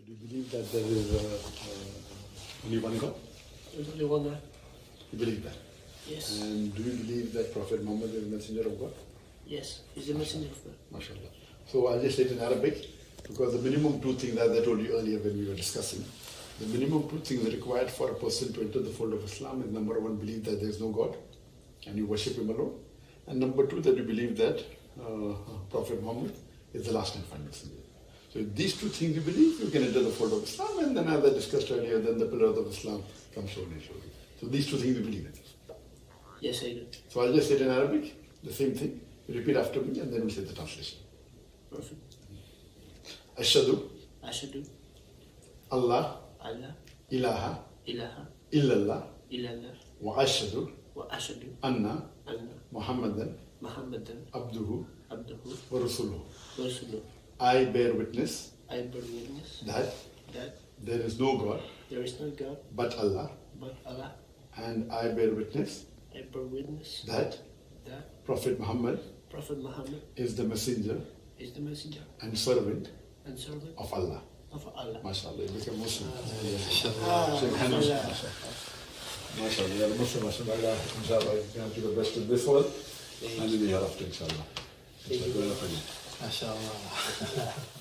So do you believe that there is only one God? There's only one God. You believe that? Yes. And do you believe that Prophet Muhammad is the messenger of God? Yes, he's the messenger of God. MashaAllah. So I'll just say it in Arabic, because the minimum two things, as I told you earlier when we were discussing, the minimum two things required for a person to enter the fold of Islam is number one, believe that there is no God and you worship Him alone. And number two, that you believe that Prophet Muhammad is the last and final messenger. So if these two things you believe, you can enter the fold of Islam, and then as I discussed earlier, then the pillars of Islam come slowly and slowly. So these two things you believe in. Yes, I do. So I'll just say it in Arabic, the same thing. You repeat after me and then we'll say the translation. Perfect. Ashhadu Ashhadu Allah Allah ilaha ilaha illallah illallah wa ashhadu wa ashhadu anna anna Muhammadan Muhammadan abduhu abduhu wa rasuluhu. wa rasuluhu. I bear witness I bear witness that that there is no God there is no God but Allah, but Allah. and I bear witness I bear witness that that Prophet Muhammad Prophet Muhammad is the messenger is the messenger and servant and servant of Allah. of Allah. MashaAllah, you became Muslim. Ah, Shake hands. Alhamdulillah. MashaAllah, you are a Muslim, MashaAllah. Inshallah, you can do the best in this world and in the hereafter, inshallah. Thank you. MashaAllah.